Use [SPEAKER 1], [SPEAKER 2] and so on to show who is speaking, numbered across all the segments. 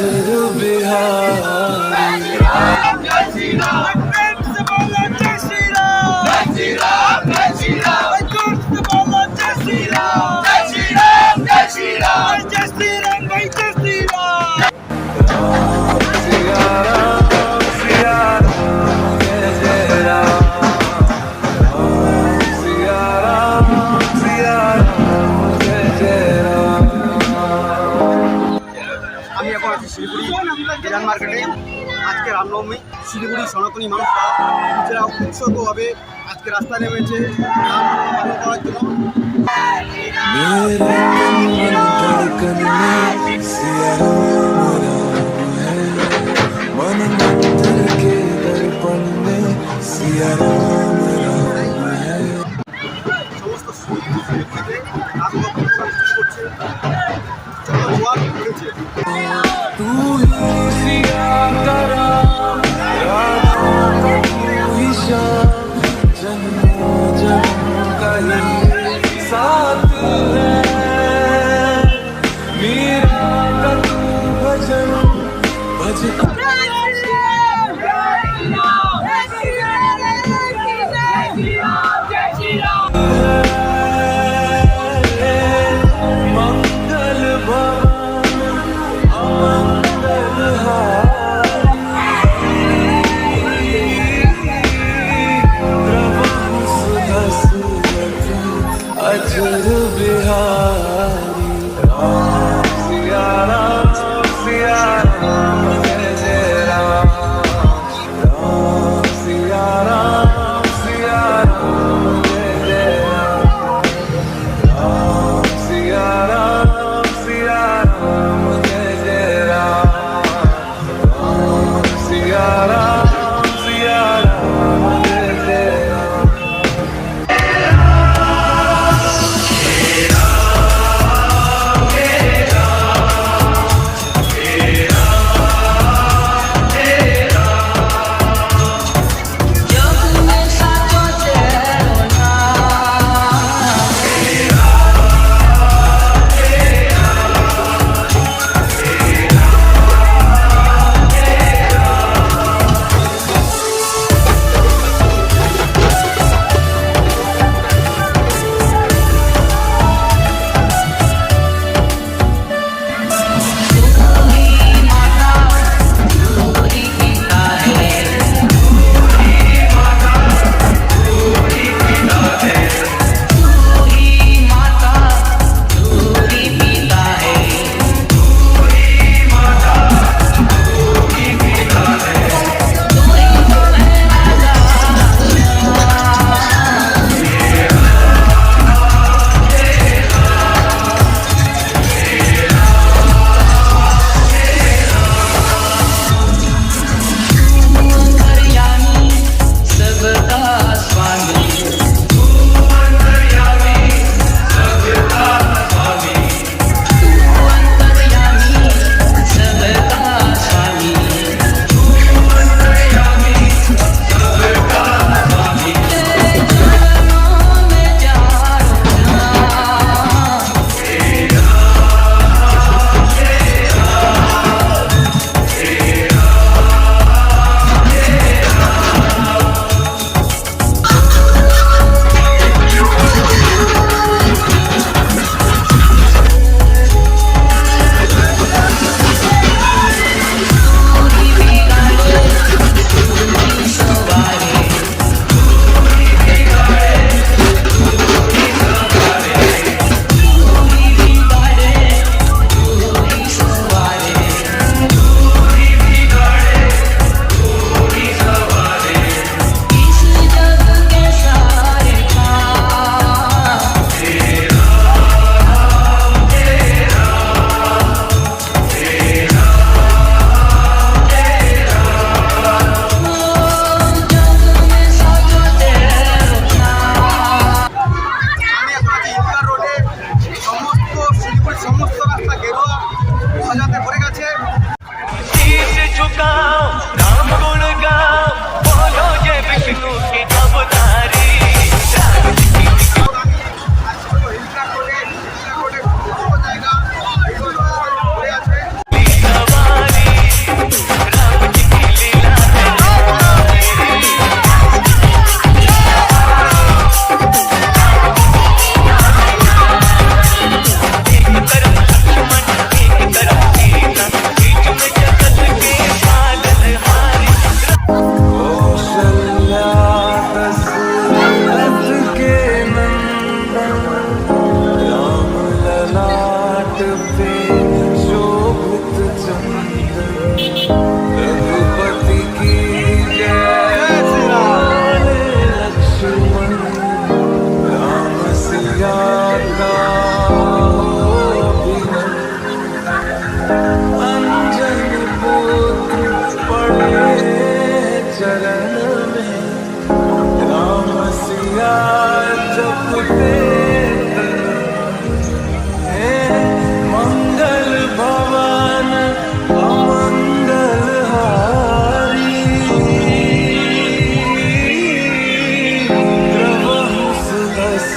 [SPEAKER 1] अजर बिहारी सिया राम सिया राम जय राम सिया राम सिया राम जय राम।
[SPEAKER 2] আমি এখন আছি শিলিগুড়ি বিধান মার্কেটে। আজকে রামনবমী শিলিগুড়ি সনাতনী মানুষরা নিজেরা উৎসর্গভাবে আজকে রাস্তায় নেমেছে রাম পালন করার জন্য।
[SPEAKER 1] मेरे मन धड़कन में सिया राम राम है, मन मंदिर के दर्पण में सिया राम राम है।
[SPEAKER 2] সমস্ত শিলিগুড়ি থেকে রামনবমী করছে জোয়ার পড়েছে।
[SPEAKER 1] तू ही सिया का राम, राम का तू ही श्याम, जन्मों जन्म का ही साथ है। मीरा का तू भजन भज मंगल भवन अमंगल द्रवहु सुधा सुरत अजर बिहारी राम सिया राम सिया राम जय राम राम सिया राम जय राम राम सिया राम जय राम राम सिया राम जय राम।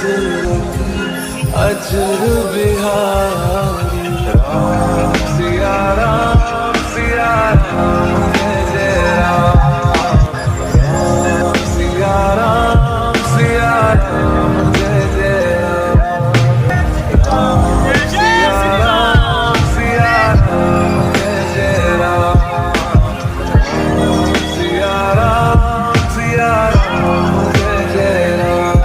[SPEAKER 1] हसरत अजर बिहारी राम सिया राम जय जय राम राम सिया राम जय जय राम सिया राम जय जय राम सिया राम जय जय राम।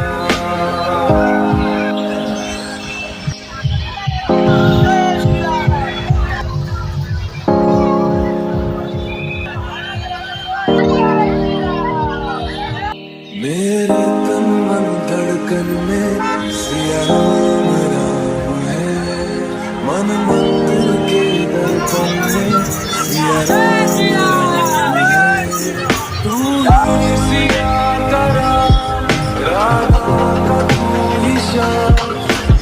[SPEAKER 1] मेरे तन मन धड़कन में सिया राम है, मन मंदिर के दर्पण में सिया राम है। तू ही सिया का राम, राधा का तू ही श्याम,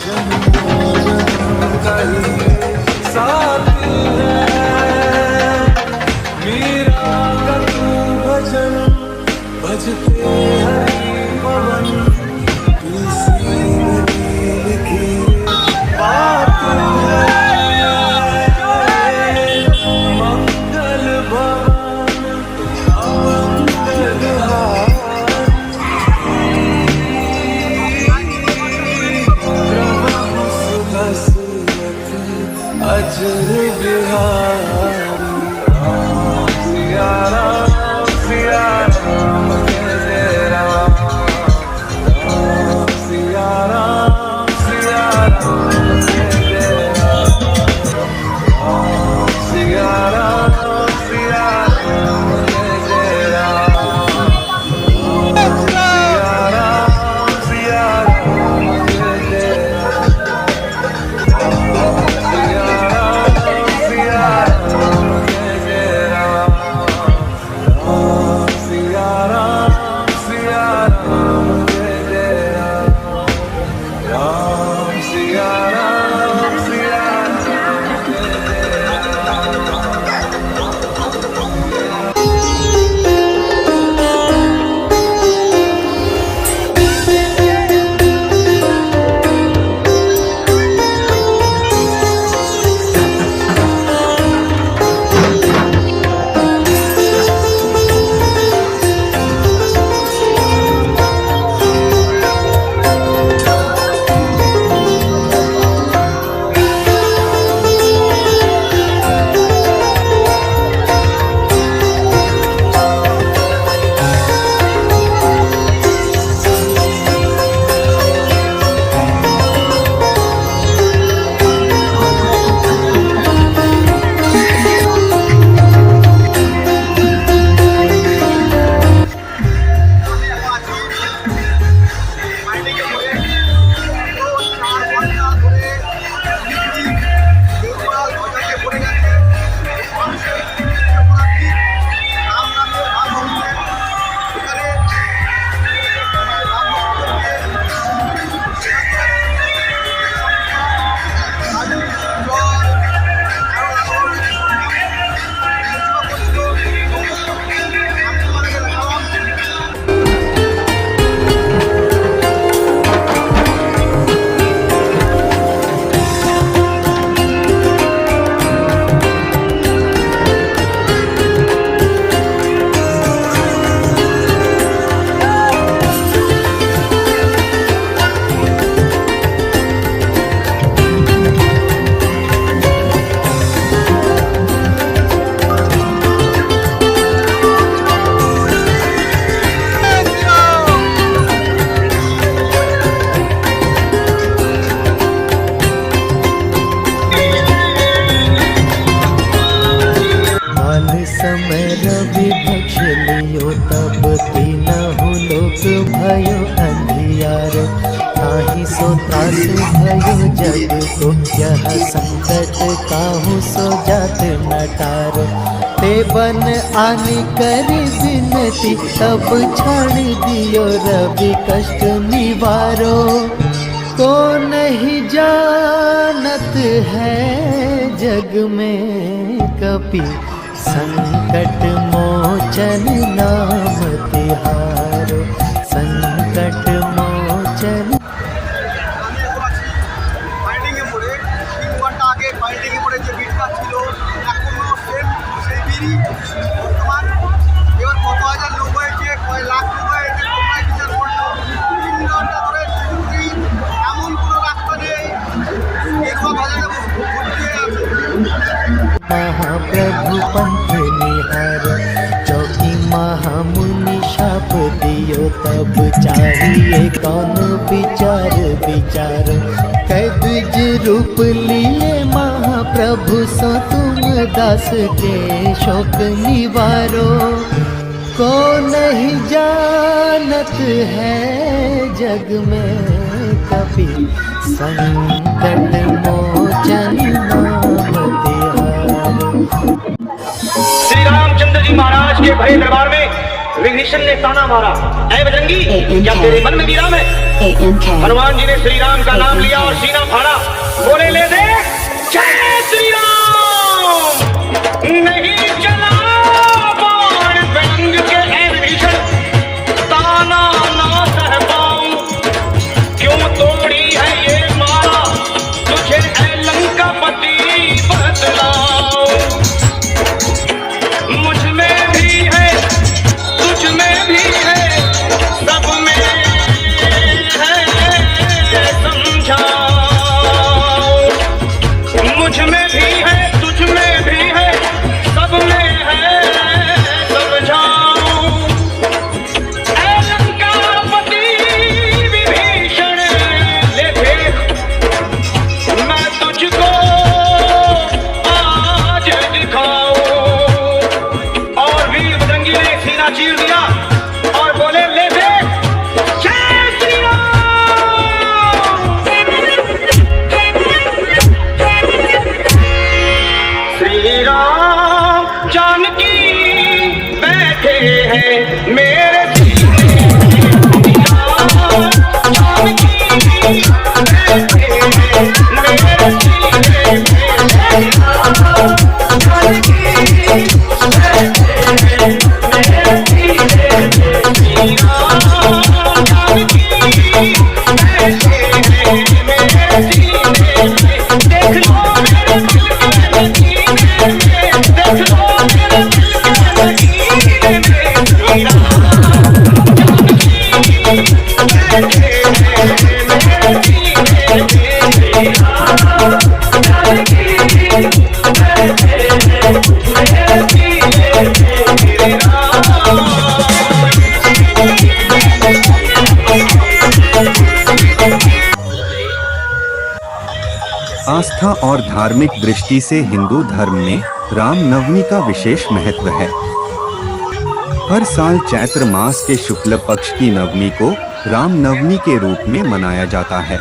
[SPEAKER 1] जन्मों जन्म का ही साथ है। मीरा का तू भजन भजते हरि पवन, तुलसी लिखी बात है। मंगल भवन अमंगल हसरत अजर बिहारी राम सिया राम जय जय राम राम सिया राम जय जय राम सिया राम जय जय राम सिया राम जय जय
[SPEAKER 3] समय रवि भक्ष लियो तब तीनहु लोक भयो अंधियार, ताहि सो त्रास भयो जग को यह संकट काहू सो जात नटार। ते बन आनि करी विनती तब छाड़ दियो रवि कष्ट निवारो, को नहीं जानत है जग में कपि संकट मोचन नाम तिहारो, संकट मोचन।
[SPEAKER 2] বর্তমান এবার কত হাজার লোক হয়েছে, কয় লাখ লোক হয়েছে কোথায় বিচার করলো। 3 ঘন্টা ধরে শিলিগুড়ি এমন কোনো রাস্তা নেই, এরকম বাজারে ভর্তি হয়ে আছে।
[SPEAKER 3] महाप्रभु पंथ निहार चौकी महामुनि शाप दियो तब चाहिए कौन विचार विचार कैद्विज रूप लिए महाप्रभु सो तुम दास के शोक निवारो को नहीं जानत है जग में कभी संकट मोचन नाम तिहारो।
[SPEAKER 4] श्री रामचंद्र जी महाराज के भरे दरबार में विभीषण ने ताना मारा, ऐ बजरंगी क्या तेरे मन में भी राम है? हनुमान जी ने श्री राम का नाम लिया और सीना फाड़ा, बोले ले दे जय श्री राम। नहीं चला बाण व्यंग के ऐ विभीषण, ताना ना सह पाऊं, क्यों तोड़ी है ये माला, तुझे ऐ लंकापति बतलाऊं। मुझ में भी है तुझ में भी है, सब में है समझाओ। मुझ में भी है तुझ में भी है, सब में है समझाओ। ऐ लंकापति विभीषण ले देख, मैं तुझको आज दिखाऊं। और वीर बजरंगी ने सीना चीर दिया और बोले ले दे जय श्री राम। श्री राम जानकी बैठे हैं मेरे सीने में, राम जानकी बैठे हैं मेरे सीने में, राम जानकी
[SPEAKER 5] आस्था और धार्मिक दृष्टि से हिंदू धर्म में रामनवमी का विशेष महत्व है। हर साल चैत्र मास के शुक्ल पक्ष की नवमी को रामनवमी के रूप में मनाया जाता है।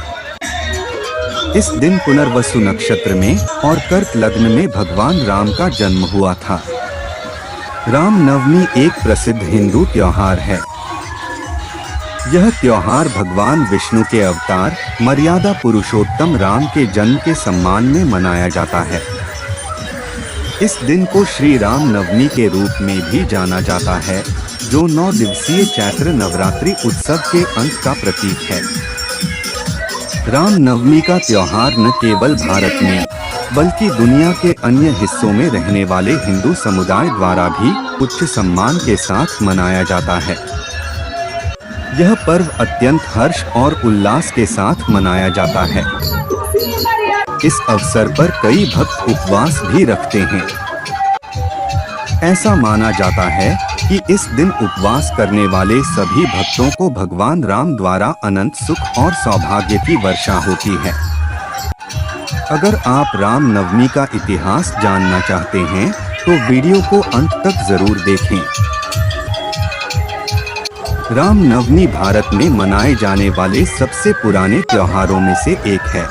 [SPEAKER 5] इस दिन पुनर्वसु नक्षत्र में और कर्क लग्न में भगवान राम का जन्म हुआ था। रामनवमी एक प्रसिद्ध हिंदू त्योहार है। यह त्योहार भगवान विष्णु के अवतार मर्यादा पुरुषोत्तम राम के जन्म के सम्मान में मनाया जाता है। इस दिन को श्री राम नवमी के रूप में भी जाना जाता है, जो 9 दिवसीय चैत्र नवरात्रि उत्सव के अंत का प्रतीक है। राम नवमी का त्योहार न केवल भारत में बल्कि दुनिया के अन्य हिस्सों में रहने वाले हिंदू समुदाय द्वारा भी उच्च सम्मान के साथ मनाया जाता है। यह पर्व अत्यंत हर्ष और उल्लास के साथ मनाया जाता है। इस अवसर पर कई भक्त उपवास भी रखते हैं। ऐसा माना जाता है कि इस दिन उपवास करने वाले सभी भक्तों को भगवान राम द्वारा अनंत सुख और सौभाग्य की वर्षा होती है। अगर आप राम नवमी का इतिहास जानना चाहते हैं तो वीडियो को अंत तक जरूर देखें। राम नवमी भारत में मनाए जाने वाले सबसे पुराने त्योहारों में से एक है।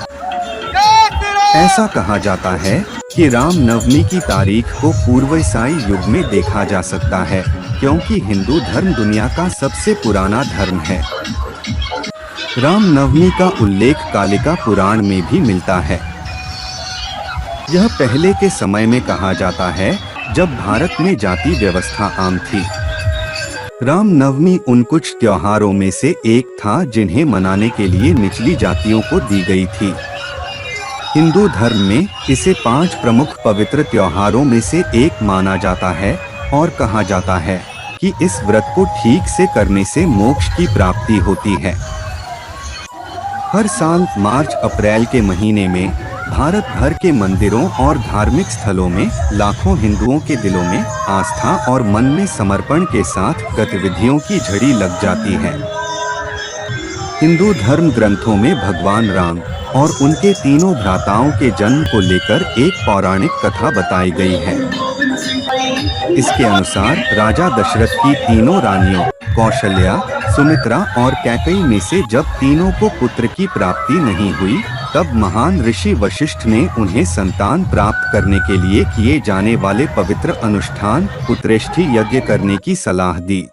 [SPEAKER 5] ऐसा कहा जाता है कि राम नवमी की तारीख को पूर्व ईसाई युग में देखा जा सकता है, क्योंकि हिंदू धर्म दुनिया का सबसे पुराना धर्म है। राम नवमी का उल्लेख कालिका पुराण में भी मिलता है। यह पहले के समय में कहा जाता है जब भारत में जाति व्यवस्था आम थी। राम नवमी उन कुछ त्योहारों में से एक था जिन्हें मनाने के लिए निचली जातियों को दी गई थी। हिंदू धर्म में इसे 5 प्रमुख पवित्र त्योहारों में से एक माना जाता है, और कहा जाता है कि इस व्रत को ठीक से करने से मोक्ष की प्राप्ति होती है। हर साल मार्च अप्रैल के महीने में भारत भर के मंदिरों और धार्मिक स्थलों में लाखों हिंदुओं के दिलों में आस्था और मन में समर्पण के साथ गतिविधियों की झड़ी लग जाती है। हिंदू धर्म ग्रंथों में भगवान राम और उनके तीनों भ्राताओं के जन्म को लेकर एक पौराणिक कथा बताई गई है। इसके अनुसार राजा दशरथ की तीनों रानियों कौशल्या, सुमित्रा और कैकेयी में से जब तीनों को पुत्र की प्राप्ति नहीं हुई, तब महान ऋषि वशिष्ठ ने उन्हें संतान प्राप्त करने के लिए किए जाने वाले पवित्र अनुष्ठान पुत्रेष्ठी यज्ञ करने की सलाह दी।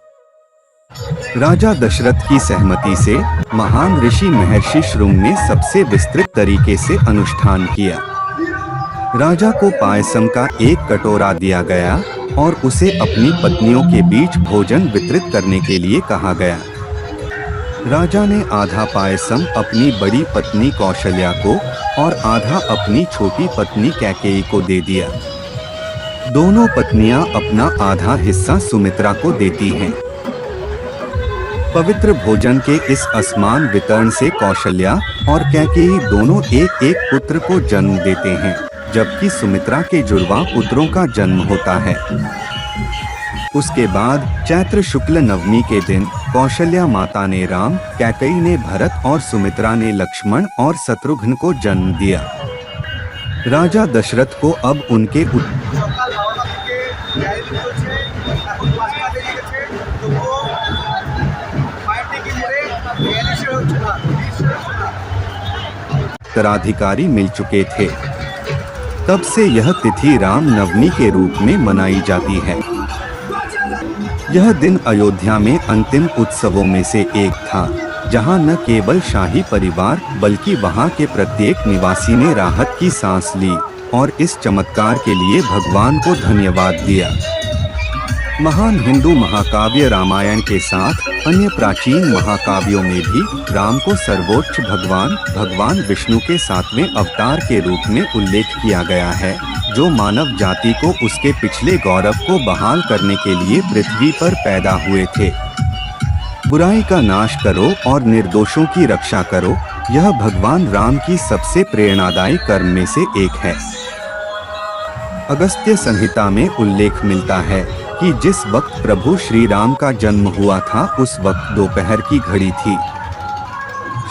[SPEAKER 5] राजा दशरथ की सहमति से महान ऋषि महर्षि श्रुंग ने सबसे विस्तृत तरीके से अनुष्ठान किया। राजा को पायसम का एक कटोरा दिया गया और उसे अपनी पत्नियों के बीच भोजन वितरित करने के लिए कहा गया। राजा ने आधा पायसम अपनी बड़ी पत्नी कौशल्या को और आधा अपनी छोटी पत्नी कैकेयी को दे दिया। दोनों पत्नियां अपना आधा हिस्सा सुमित्रा को देती हैं। पवित्र भोजन के इस असमान वितरण से कौशल्या और कैकेयी दोनों एक एक पुत्र को जन्म देते हैं, जबकि सुमित्रा के जुड़वा पुत्रों का जन्म होता है। उसके बाद चैत्र शुक्ल नवमी के दिन कौशल्या माता ने राम, कैकेयी ने भरत और सुमित्रा ने लक्ष्मण और शत्रुघ्न को जन्म दिया। राजा दशरथ को अब उनके उत्तराधिकारी मिल चुके थे। तब से यह तिथि राम नवमी के रूप में मनाई जाती है। यह दिन अयोध्या में अंतिम उत्सवों में से एक था, जहां न केवल शाही परिवार बल्कि वहां के प्रत्येक निवासी ने राहत की सांस ली और इस चमत्कार के लिए भगवान को धन्यवाद दिया। महान हिंदू महाकाव्य रामायण के साथ अन्य प्राचीन महाकाव्यों में भी राम को सर्वोच्च भगवान विष्णु के 7वें अवतार के रूप में उल्लेख किया गया है, जो मानव जाति को उसके पिछले गौरव को बहाल करने के लिए पृथ्वी पर पैदा हुए थे। बुराई का नाश करो और निर्दोषों की रक्षा करो, यह भगवान राम की सबसे प्रेरणादायी कर्म में से एक है। अगस्त्य संहिता में उल्लेख मिलता है कि जिस वक्त प्रभु श्री राम का जन्म हुआ था उस वक्त दोपहर की घड़ी थी।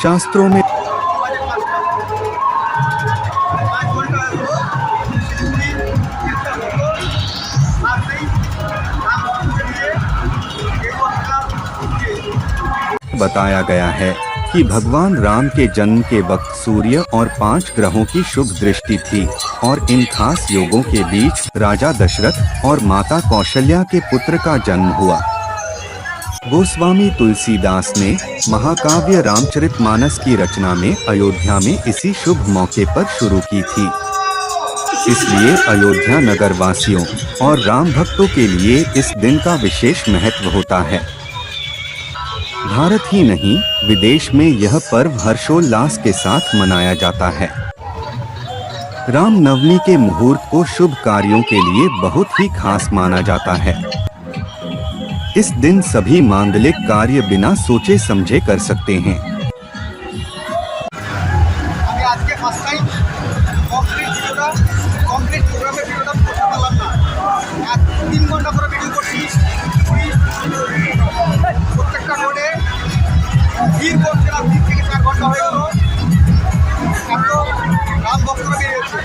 [SPEAKER 5] शास्त्रों में बताया गया है कि भगवान राम के जन्म के वक्त सूर्य और 5 ग्रहों की शुभ दृष्टि थी और इन खास योगों के बीच राजा दशरथ और माता कौशल्या के पुत्र का जन्म हुआ। गोस्वामी तुलसीदास ने महाकाव्य रामचरितमानस की रचना में अयोध्या में इसी शुभ मौके पर शुरू की थी। इसलिए अयोध्या नगर वासियों और राम भक्तों के लिए इस दिन का विशेष महत्व होता है। भारत ही नहीं, विदेश में यह पर्व हर्षोल्लास के साथ मनाया जाता है। राम नवमी के मुहूर्त को शुभ कार्यों के लिए बहुत ही खास माना जाता है। इस दिन सभी मांगलिक कार्य बिना सोचे समझे कर सकते हैं।
[SPEAKER 2] আজকে ফার্স্ট টাইম কমপ্লিট প্রোগ্রামের ভিডিওটা করতে পারলাম না। 3 ঘন্টা করে ভিডিও করছি। প্রত্যেকটা রোডে ভিড় করছিলাম, 3 থেকে 4 ঘন্টা হয়ে গেল। এত রাম ভক্তরা বেরিয়েছে।